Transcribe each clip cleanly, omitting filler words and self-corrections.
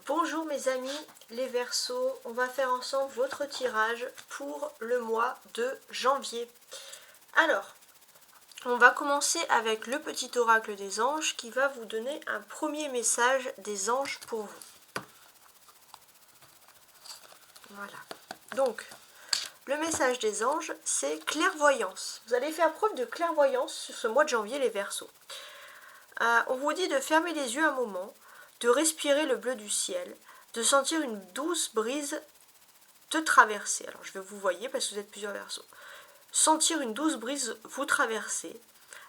Bonjour mes amis les Verseaux, on va faire ensemble votre tirage pour le mois de janvier. Alors, on va commencer avec le petit oracle des anges qui va vous donner un premier message des anges pour vous. Voilà. Donc, le message des anges, c'est clairvoyance. Vous allez faire preuve de clairvoyance sur ce mois de janvier les Verseaux. On vous dit de fermer les yeux un moment, de respirer le bleu du ciel, de sentir une douce brise te traverser. Alors je vais vous voyer parce que vous êtes plusieurs Verseaux. Sentir une douce brise vous traverser.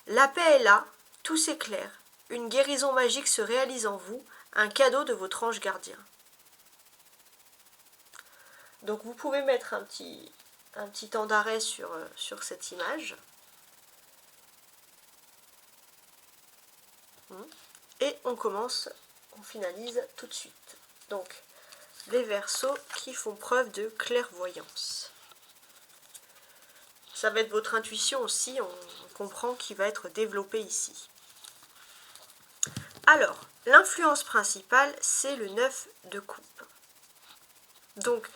La paix est là, tout s'éclaire. Une guérison magique se réalise en vous, un cadeau de votre ange gardien. Donc vous pouvez mettre un petit temps d'arrêt sur cette image. Et on finalise tout de suite. Donc, les Verseaux qui font preuve de clairvoyance. Ça va être votre intuition aussi, on comprend, qui va être développée ici. Alors, l'influence principale, c'est le 9 de coupe. Donc,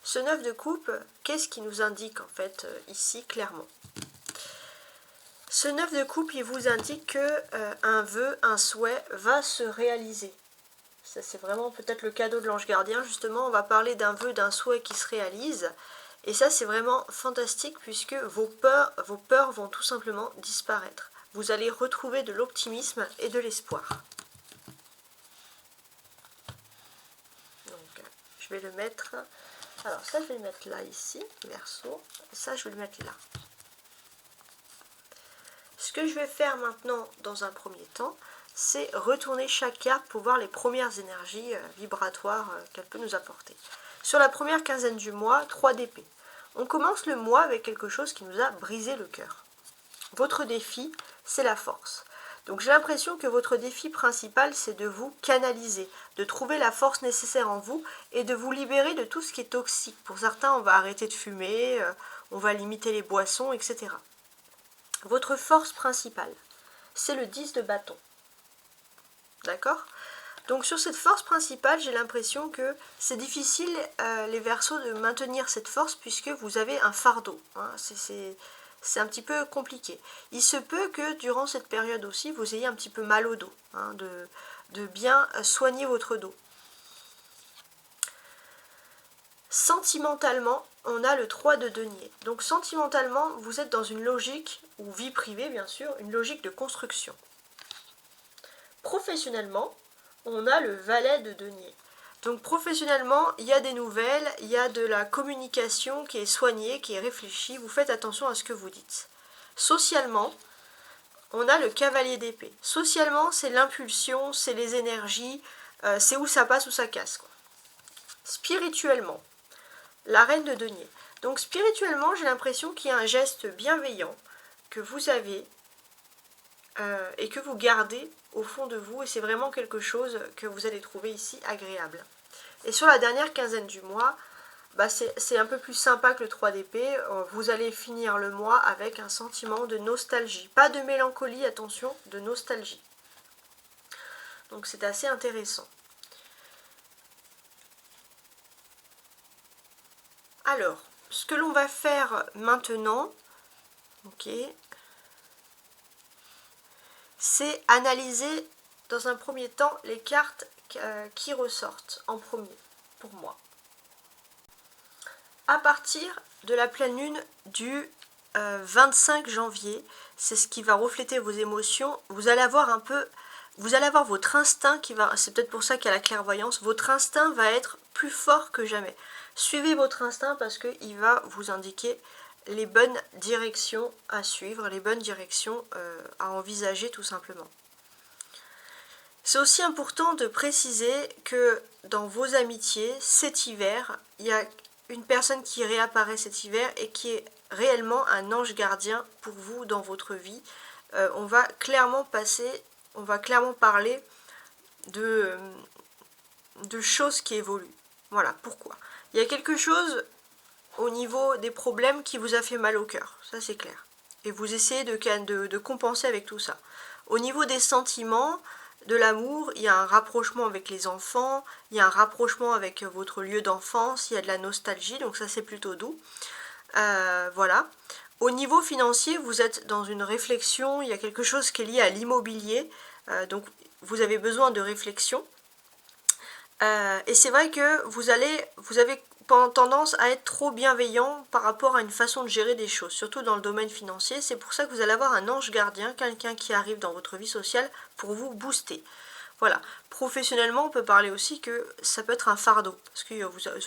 ce 9 de coupe, qu'est-ce qui nous indique en fait ici clairement ? Ce 9 de coupe, il vous indique que un vœu, un souhait va se réaliser. Ça, c'est vraiment peut-être le cadeau de l'ange gardien. Justement, on va parler d'un vœu, d'un souhait qui se réalise. Et ça, c'est vraiment fantastique puisque vos peurs vont tout simplement disparaître. Vous allez retrouver de l'optimisme et de l'espoir. Donc, je vais le mettre... Alors, ça, je vais le mettre là, ici, Verseau. Et ça, je vais le mettre là. Ce que je vais faire maintenant, dans un premier temps, c'est retourner chaque carte pour voir les premières énergies vibratoires qu'elle peut nous apporter. Sur la première quinzaine du mois, 3 d'épée. On commence le mois avec quelque chose qui nous a brisé le cœur. Votre défi, c'est la force. Donc j'ai l'impression que votre défi principal, c'est de vous canaliser, de trouver la force nécessaire en vous et de vous libérer de tout ce qui est toxique. Pour certains, on va arrêter de fumer, on va limiter les boissons, etc. Votre force principale, c'est le 10 de bâton. D'accord ? Donc sur cette force principale, j'ai l'impression que c'est difficile, les Verseaux, de maintenir cette force puisque vous avez un fardeau. Hein. C'est un petit peu compliqué. Il se peut que durant cette période aussi, vous ayez un petit peu mal au dos, hein, de bien soigner votre dos. Sentimentalement, on a le 3 de denier. Donc sentimentalement, vous êtes dans une logique, ou vie privée bien sûr, une logique de construction. Professionnellement, on a le valet de denier. Donc professionnellement, il y a des nouvelles, il y a de la communication qui est soignée, qui est réfléchie, vous faites attention à ce que vous dites. Socialement, on a le cavalier d'épée. Socialement, c'est l'impulsion, c'est les énergies, c'est où ça passe ou ça casse, quoi. Spirituellement, la reine de denier. Donc spirituellement, j'ai l'impression qu'il y a un geste bienveillant que vous avez et que vous gardez au fond de vous, et c'est vraiment quelque chose que vous allez trouver ici agréable. Et sur la dernière quinzaine du mois, c'est un peu plus sympa que le 3 d'épée. Vous allez finir le mois avec un sentiment de nostalgie. Pas de mélancolie, attention, de nostalgie. Donc c'est assez intéressant. Alors, ce que l'on va faire maintenant, c'est analyser dans un premier temps les cartes qui ressortent en premier pour moi. À partir de la pleine lune du 25 janvier, c'est ce qui va refléter vos émotions. Vous allez avoir votre instinct qui va, c'est peut-être pour ça qu'il y a la clairvoyance, votre instinct va être plus fort que jamais. Suivez votre instinct parce qu'il va vous indiquer les bonnes directions à suivre, les bonnes directions à envisager tout simplement. C'est aussi important de préciser que dans vos amitiés, cet hiver, il y a une personne qui réapparaît cet hiver et qui est réellement un ange gardien pour vous dans votre vie. On va clairement parler de choses qui évoluent. Voilà pourquoi. Il y a quelque chose au niveau des problèmes qui vous a fait mal au cœur, ça c'est clair. Et vous essayez de compenser avec tout ça. Au niveau des sentiments, de l'amour, il y a un rapprochement avec les enfants, il y a un rapprochement avec votre lieu d'enfance, il y a de la nostalgie, donc ça c'est plutôt doux. Voilà. Au niveau financier, vous êtes dans une réflexion, il y a quelque chose qui est lié à l'immobilier, donc vous avez besoin de réflexion. Et c'est vrai que vous avez tendance à être trop bienveillant par rapport à une façon de gérer des choses, surtout dans le domaine financier. C'est pour ça que vous allez avoir un ange gardien, quelqu'un qui arrive dans votre vie sociale pour vous booster. Voilà. Professionnellement, on peut parler aussi que ça peut être un fardeau, parce que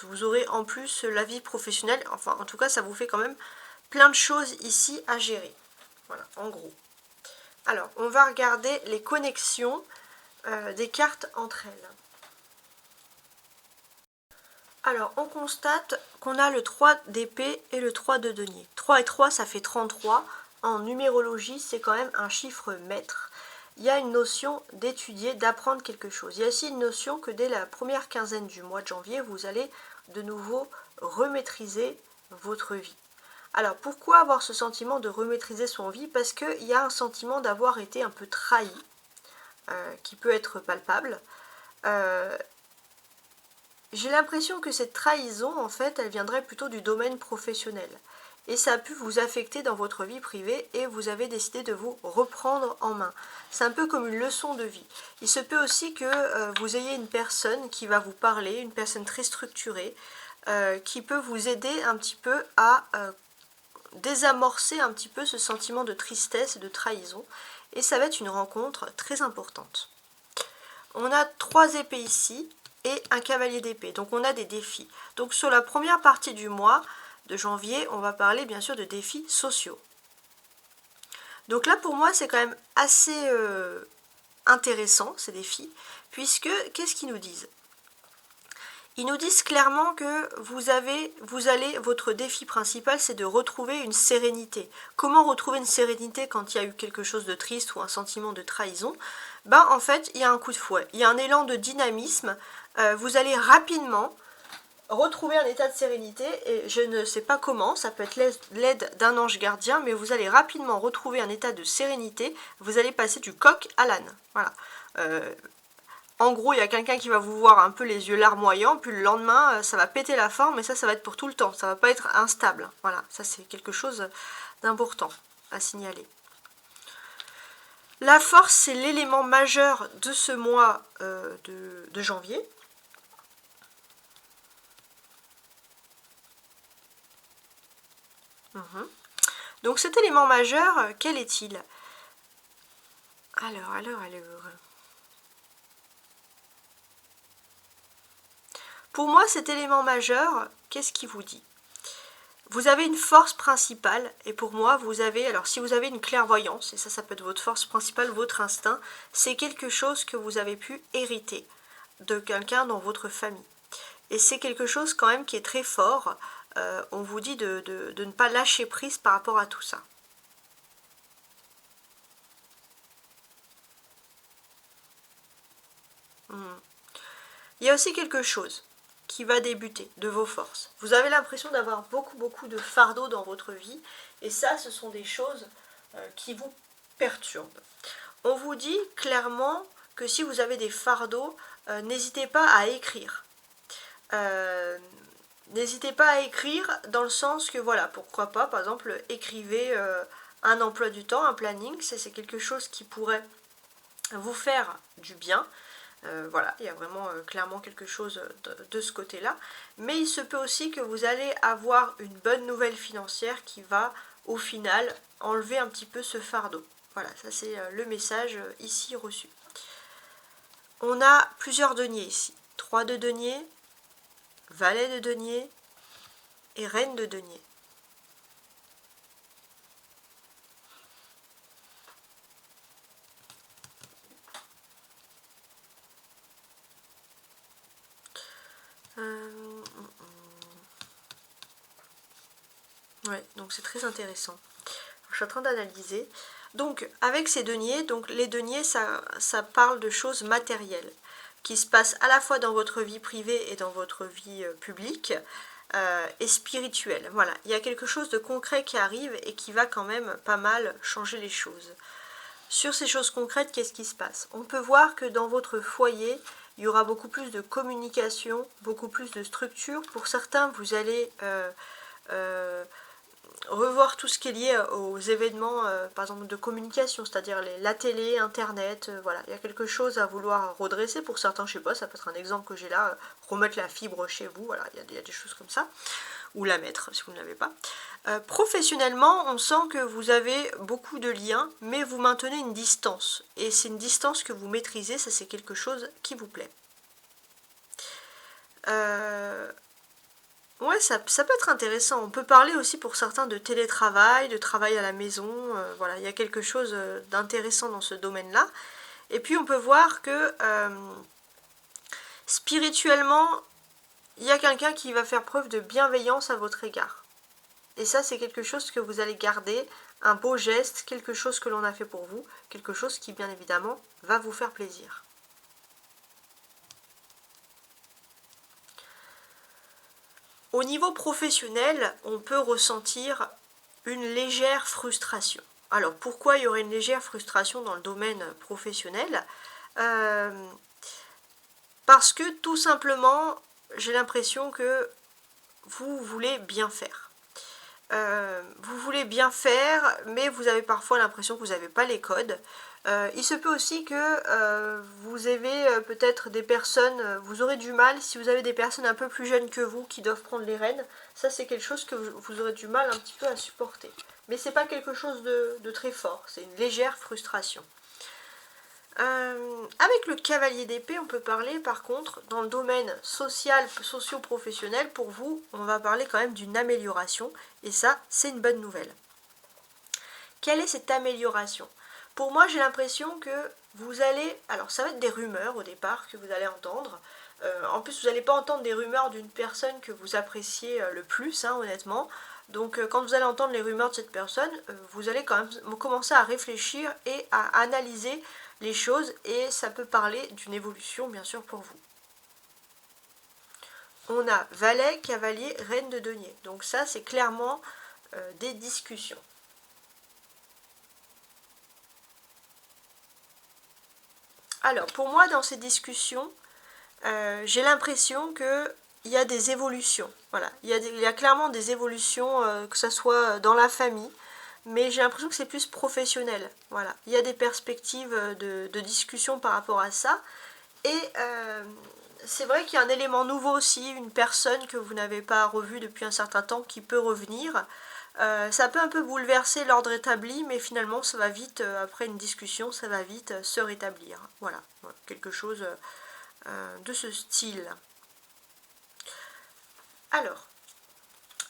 vous aurez en plus la vie professionnelle, enfin en tout cas ça vous fait quand même plein de choses ici à gérer. Voilà, en gros. Alors, on va regarder les connexions des cartes entre elles. Alors, on constate qu'on a le 3 d'épée et le 3 de denier. 3 et 3, ça fait 33. En numérologie, c'est quand même un chiffre maître. Il y a une notion d'étudier, d'apprendre quelque chose. Il y a aussi une notion que dès la première quinzaine du mois de janvier, vous allez de nouveau remaîtriser votre vie. Alors, pourquoi avoir ce sentiment de remaîtriser son vie? Parce qu'il y a un sentiment d'avoir été un peu trahi, qui peut être palpable. J'ai l'impression que cette trahison, en fait, elle viendrait plutôt du domaine professionnel. Et ça a pu vous affecter dans votre vie privée et vous avez décidé de vous reprendre en main. C'est un peu comme une leçon de vie. Il se peut aussi que vous ayez une personne qui va vous parler, une personne très structurée, qui peut vous aider un petit peu à désamorcer un petit peu ce sentiment de tristesse et de trahison. Et ça va être une rencontre très importante. On a 3 épées ici et un cavalier d'épée. Donc on a des défis. Donc sur la première partie du mois de janvier, on va parler bien sûr de défis sociaux. Donc là pour moi c'est quand même assez intéressant ces défis, puisque qu'est-ce qu'ils nous disent? Ils nous disent clairement que votre défi principal c'est de retrouver une sérénité. Comment retrouver une sérénité quand il y a eu quelque chose de triste ou un sentiment de trahison? Ben en fait il y a un coup de fouet, il y a un élan de dynamisme. Vous allez rapidement retrouver un état de sérénité, et je ne sais pas comment, ça peut être l'aide d'un ange gardien, mais vous allez rapidement retrouver un état de sérénité, vous allez passer du coq à l'âne. Voilà. En gros, il y a quelqu'un qui va vous voir un peu les yeux larmoyants, puis le lendemain, ça va péter la forme, et ça va être pour tout le temps, ça va pas être instable. Voilà, ça c'est quelque chose d'important à signaler. La force, c'est l'élément majeur de ce mois de janvier. Donc cet élément majeur, quel est-il? Alors. Pour moi, cet élément majeur, qu'est-ce qu'il vous dit? Vous avez une force principale, et pour moi, vous avez, alors si vous avez une clairvoyance, et ça peut être votre force principale, votre instinct, c'est quelque chose que vous avez pu hériter de quelqu'un dans votre famille. Et c'est quelque chose quand même qui est très fort. On vous dit de ne pas lâcher prise par rapport à tout ça. Il y a aussi quelque chose qui va débuter de vos forces. Vous avez l'impression d'avoir beaucoup de fardeaux dans votre vie, et ça, ce sont des choses qui vous perturbent. On vous dit clairement que si vous avez des fardeaux, n'hésitez pas à écrire. N'hésitez pas à écrire dans le sens que, voilà, pourquoi pas, par exemple, écrivez un emploi du temps, un planning, c'est quelque chose qui pourrait vous faire du bien. Voilà, il y a vraiment clairement quelque chose de ce côté-là. Mais il se peut aussi que vous allez avoir une bonne nouvelle financière qui va, au final, enlever un petit peu ce fardeau. Voilà, ça c'est le message ici reçu. On a plusieurs deniers ici. 3 de denier, valet de denier et reine de denier. Ouais, donc c'est très intéressant. Je suis en train d'analyser. Donc, avec ces deniers, donc les deniers, ça parle de choses matérielles qui se passent à la fois dans votre vie privée et dans votre vie publique et spirituelle. Voilà, il y a quelque chose de concret qui arrive et qui va quand même pas mal changer les choses. Sur ces choses concrètes, qu'est-ce qui se passe? On peut voir que dans votre foyer, il y aura beaucoup plus de communication, beaucoup plus de structure. Pour certains, vous allez revoir tout ce qui est lié aux événements, par exemple, de communication, c'est-à-dire la télé, Internet, voilà. Il y a quelque chose à vouloir redresser. Pour certains, je sais pas, ça peut être un exemple que j'ai là, remettre la fibre chez vous, voilà, il y a des choses comme ça. Ou la mettre, si vous ne l'avez pas. Professionnellement, on sent que vous avez beaucoup de liens, mais vous maintenez une distance. Et c'est une distance que vous maîtrisez, ça c'est quelque chose qui vous plaît. Ouais, ça peut être intéressant. On peut parler aussi pour certains de télétravail, de travail à la maison. Voilà, il y a quelque chose d'intéressant dans ce domaine-là. Et puis on peut voir que spirituellement, il y a quelqu'un qui va faire preuve de bienveillance à votre égard. Et ça, c'est quelque chose que vous allez garder, un beau geste, quelque chose que l'on a fait pour vous, quelque chose qui, bien évidemment, va vous faire plaisir. Au niveau professionnel, on peut ressentir une légère frustration. Alors, pourquoi il y aurait une légère frustration dans le domaine professionnel? Parce que, tout simplement, j'ai l'impression que vous voulez bien faire. Vous voulez bien faire, mais vous avez parfois l'impression que vous n'avez pas les codes. Il se peut aussi que vous avez peut-être des personnes, vous aurez du mal, si vous avez des personnes un peu plus jeunes que vous qui doivent prendre les rênes, ça c'est quelque chose que vous aurez du mal un petit peu à supporter. Mais c'est pas quelque chose de très fort, c'est une légère frustration. Avec le cavalier d'épée, on peut parler par contre, dans le domaine social, socio-professionnel, pour vous, on va parler quand même d'une amélioration, et ça, c'est une bonne nouvelle. Quelle est cette amélioration? Pour moi, j'ai l'impression que vous allez... Alors, ça va être des rumeurs au départ que vous allez entendre. En plus, vous n'allez pas entendre des rumeurs d'une personne que vous appréciez le plus, hein, honnêtement. Donc, quand vous allez entendre les rumeurs de cette personne, vous allez quand même commencer à réfléchir et à analyser les choses, et ça peut parler d'une évolution, bien sûr, pour vous. On a valet, cavalier, reine de denier. Donc ça, c'est clairement des discussions. Alors, pour moi, dans ces discussions, j'ai l'impression qu'il y a des évolutions. Voilà, il y a clairement des évolutions, que ce soit dans la famille, mais j'ai l'impression que c'est plus professionnel. Voilà, il y a des perspectives de discussion par rapport à ça. Et c'est vrai qu'il y a un élément nouveau aussi, une personne que vous n'avez pas revue depuis un certain temps qui peut revenir. Ça peut un peu bouleverser l'ordre établi, mais finalement ça va vite, après une discussion, ça va vite se rétablir. Voilà, quelque chose de ce style. Alors,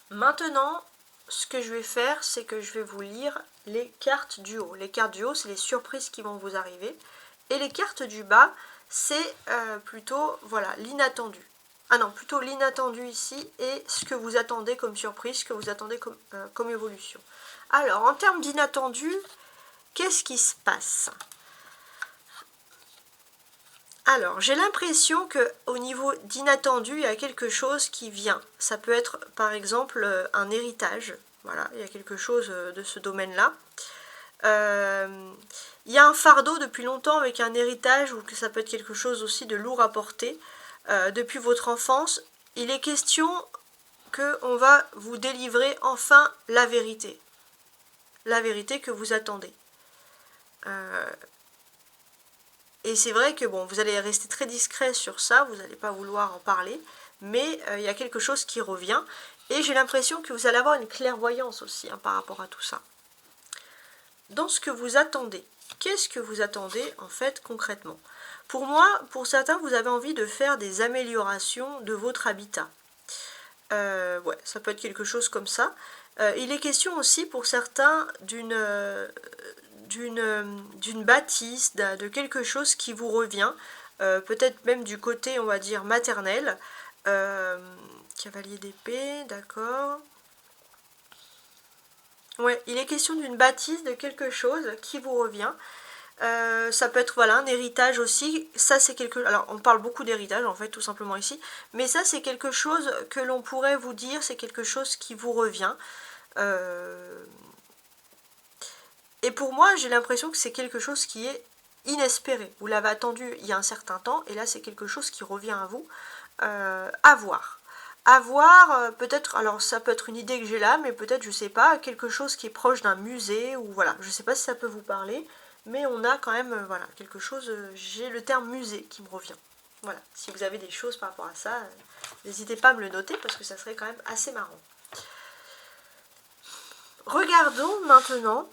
maintenant, ce que je vais faire, c'est que je vais vous lire les cartes du haut. Les cartes du haut, c'est les surprises qui vont vous arriver. Et les cartes du bas, c'est plutôt, voilà, l'inattendu. Ah non, plutôt l'inattendu ici et ce que vous attendez comme surprise, ce que vous attendez comme évolution. Alors, en termes d'inattendu, qu'est-ce qui se passe? Alors, j'ai l'impression qu'au niveau d'inattendu, il y a quelque chose qui vient. Ça peut être, par exemple, un héritage. Voilà, il y a quelque chose de ce domaine-là. Il y a un fardeau depuis longtemps avec un héritage, ou que ça peut être quelque chose aussi de lourd à porter. Depuis votre enfance, il est question qu'on va vous délivrer enfin la vérité que vous attendez. Et c'est vrai que bon, vous allez rester très discret sur ça, vous n'allez pas vouloir en parler, mais il y a quelque chose qui revient, et j'ai l'impression que vous allez avoir une clairvoyance aussi, hein, par rapport à tout ça. Dans ce que vous attendez, qu'est-ce que vous attendez en fait concrètement? Pour moi, pour certains, vous avez envie de faire des améliorations de votre habitat. Ouais, ça peut être quelque chose comme ça. Il est question aussi pour certains d'une bâtisse, de quelque chose qui vous revient, peut-être même du côté, on va dire, maternel. Cavalier d'épée, d'accord. Ouais, il est question d'une bâtisse, de quelque chose qui vous revient. Ça peut être, voilà, un héritage aussi. Ça, c'est quelque... Alors, on parle beaucoup d'héritage, en fait, tout simplement ici. Mais ça, c'est quelque chose que l'on pourrait vous dire, c'est quelque chose qui vous revient. Et pour moi, j'ai l'impression que c'est quelque chose qui est inespéré. Vous l'avez attendu il y a un certain temps, et là c'est quelque chose qui revient à vous. À voir. À voir, peut-être, alors ça peut être une idée que j'ai là, mais peut-être, je sais pas, quelque chose qui est proche d'un musée, ou voilà, je sais pas si ça peut vous parler, mais on a quand même, voilà, quelque chose, j'ai le terme musée qui me revient. Voilà, si vous avez des choses par rapport à ça, n'hésitez pas à me le noter, parce que ça serait quand même assez marrant. Regardons maintenant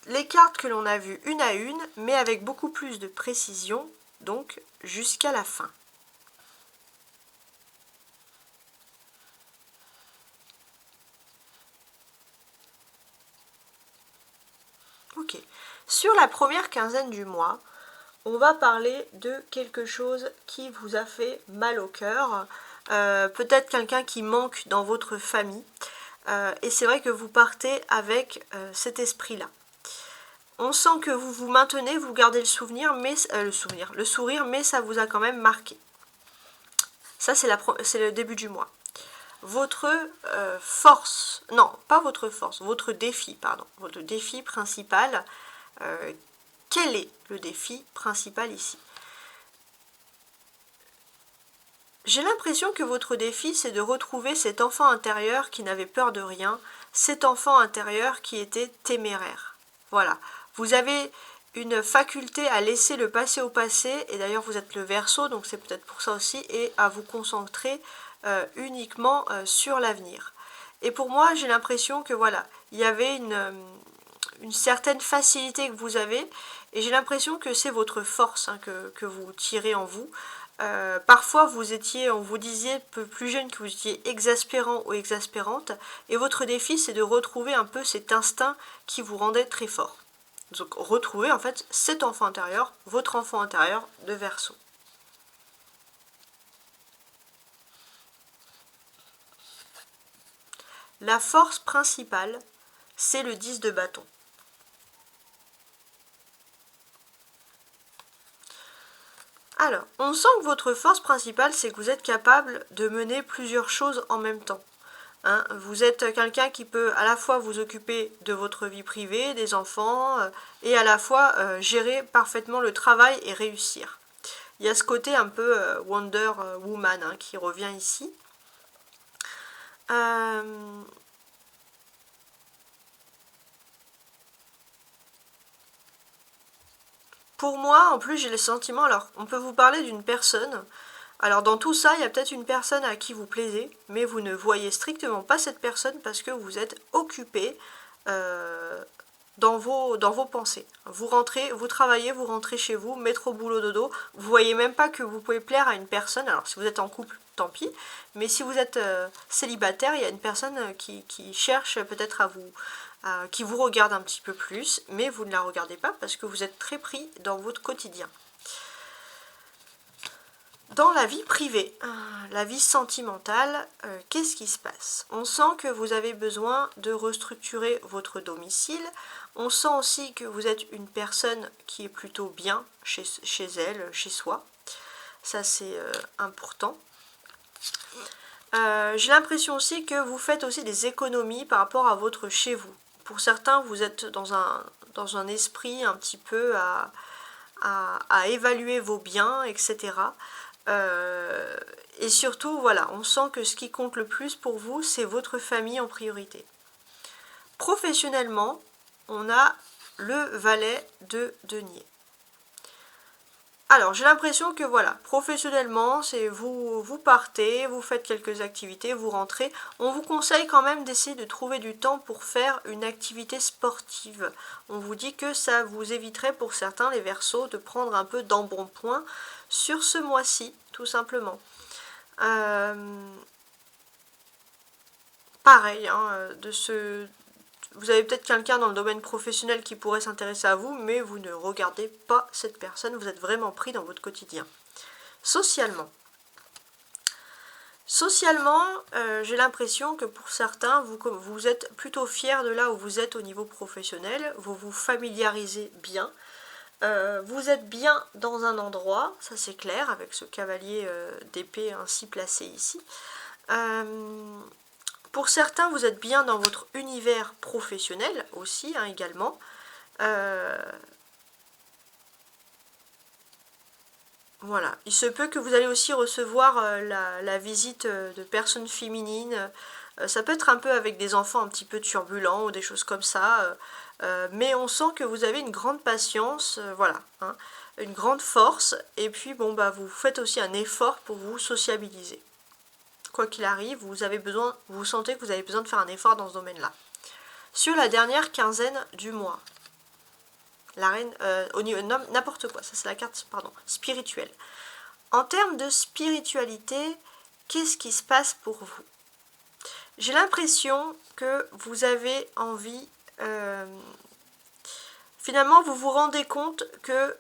les cartes que l'on a vues une à une, mais avec beaucoup plus de précision, donc jusqu'à la fin. Ok. Sur la première quinzaine du mois, on va parler de quelque chose qui vous a fait mal au cœur. Peut-être quelqu'un qui manque dans votre famille. Et c'est vrai que vous partez avec cet esprit-là. On sent que vous vous maintenez, vous gardez le souvenir, mais le sourire, mais ça vous a quand même marqué. Ça, c'est le début du mois. Votre force, non, pas votre force, votre défi, pardon, votre défi principal. Quel est le défi principal ici? J'ai l'impression que votre défi, c'est de retrouver cet enfant intérieur qui n'avait peur de rien, cet enfant intérieur qui était téméraire. Voilà, vous avez une faculté à laisser le passé au passé, et d'ailleurs vous êtes le Verseau, donc c'est peut-être pour ça aussi, et à vous concentrer uniquement sur l'avenir. Et pour moi, j'ai l'impression que voilà, il y avait une certaine facilité que vous avez, et j'ai l'impression que c'est votre force hein, que vous tirez en vous. Parfois on vous disait un peu plus jeune que vous étiez exaspérant ou exaspérante, et votre défi c'est de retrouver un peu cet instinct qui vous rendait très fort. Donc retrouver en fait cet enfant intérieur, votre enfant intérieur de Verseau. La force principale, c'est le 10 de bâton. Alors, on sent que votre force principale, c'est que vous êtes capable de mener plusieurs choses en même temps. Hein, vous êtes quelqu'un qui peut à la fois vous occuper de votre vie privée, des enfants, et à la fois gérer parfaitement le travail et réussir. Il y a ce côté un peu Wonder Woman hein, qui revient ici. Pour moi, en plus, j'ai le sentiment, alors on peut vous parler d'une personne. Alors dans tout ça, il y a peut-être une personne à qui vous plaisez, mais vous ne voyez strictement pas cette personne parce que vous êtes occupé dans vos pensées. Vous rentrez, vous travaillez, vous rentrez chez vous, métro, boulot, dodo. Vous voyez même pas que vous pouvez plaire à une personne. Alors si vous êtes en couple, tant pis. Mais si vous êtes célibataire, il y a une personne qui cherche peut-être à vous... qui vous regarde un petit peu plus, mais vous ne la regardez pas parce que vous êtes très pris dans votre quotidien. Dans la vie privée, la vie sentimentale, qu'est-ce qui se passe? On sent que vous avez besoin de restructurer votre domicile. On sent aussi que vous êtes une personne qui est plutôt bien chez elle, chez soi. Ça, c'est important. J'ai l'impression aussi que vous faites aussi des économies par rapport à votre chez vous. Pour certains, vous êtes dans un esprit un petit peu à évaluer vos biens, etc. Et surtout, voilà, on sent que ce qui compte le plus pour vous, c'est votre famille en priorité. Professionnellement, on a le valet de denier. Alors, j'ai l'impression que voilà, professionnellement, c'est vous partez, vous faites quelques activités, vous rentrez. On vous conseille quand même d'essayer de trouver du temps pour faire une activité sportive. On vous dit que ça vous éviterait pour certains, les Verseaux, de prendre un peu d'embonpoint sur ce mois-ci, tout simplement. Pareil, hein, vous avez peut-être quelqu'un dans le domaine professionnel qui pourrait s'intéresser à vous, mais vous ne regardez pas cette personne, vous êtes vraiment pris dans votre quotidien. Socialement. Socialement, j'ai l'impression que pour certains, vous êtes plutôt fiers de là où vous êtes au niveau professionnel, vous vous familiarisez bien, vous êtes bien dans un endroit, ça c'est clair, avec ce cavalier d'épée ainsi placé ici. Pour certains, vous êtes bien dans votre univers professionnel aussi, hein, également. Voilà, il se peut que vous allez aussi recevoir la visite de personnes féminines. Ça peut être un peu avec des enfants un petit peu turbulents ou des choses comme ça. Mais on sent que vous avez une grande patience, voilà, hein, une grande force. Et puis bon, bah, vous faites aussi un effort pour vous sociabiliser. Quoi qu'il arrive, vous sentez que vous avez besoin de faire un effort dans ce domaine-là. Sur la dernière quinzaine du mois, la reine, au niveau n'importe quoi, ça c'est la carte, pardon, spirituelle. En termes de spiritualité, qu'est-ce qui se passe pour vous? J'ai l'impression que vous avez envie, finalement vous vous rendez compte que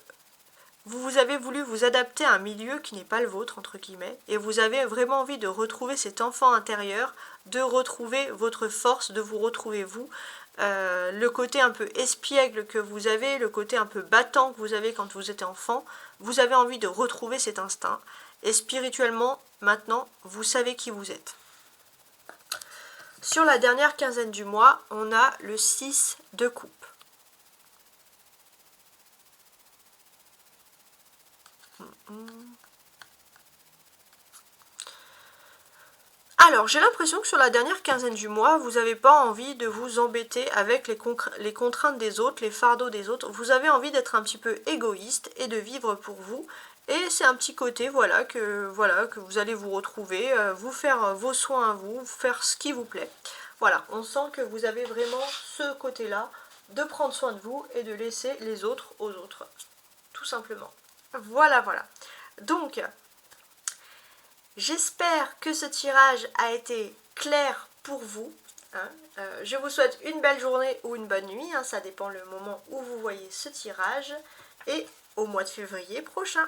vous avez voulu vous adapter à un milieu qui n'est pas le vôtre, entre guillemets, et vous avez vraiment envie de retrouver cet enfant intérieur, de retrouver votre force, de vous retrouver vous, le côté un peu espiègle que vous avez, le côté un peu battant que vous avez quand vous êtes enfant, vous avez envie de retrouver cet instinct, et spirituellement, maintenant, vous savez qui vous êtes. Sur la dernière quinzaine du mois, on a le 6 de coupe. Alors, j'ai l'impression que sur la dernière quinzaine du mois, vous n'avez pas envie de vous embêter avec les contraintes des autres, les fardeaux des autres. Vous avez envie d'être un petit peu égoïste et de vivre pour vous. Et c'est un petit côté, voilà, que vous allez vous retrouver, vous faire vos soins à vous, faire ce qui vous plaît. Voilà, on sent que vous avez vraiment ce côté-là de prendre soin de vous et de laisser les autres aux autres, tout simplement. Voilà, voilà. Donc, j'espère que ce tirage a été clair pour vous. Hein. Je vous souhaite une belle journée ou une bonne nuit, hein, ça dépend le moment où vous voyez ce tirage. Et au mois de février prochain.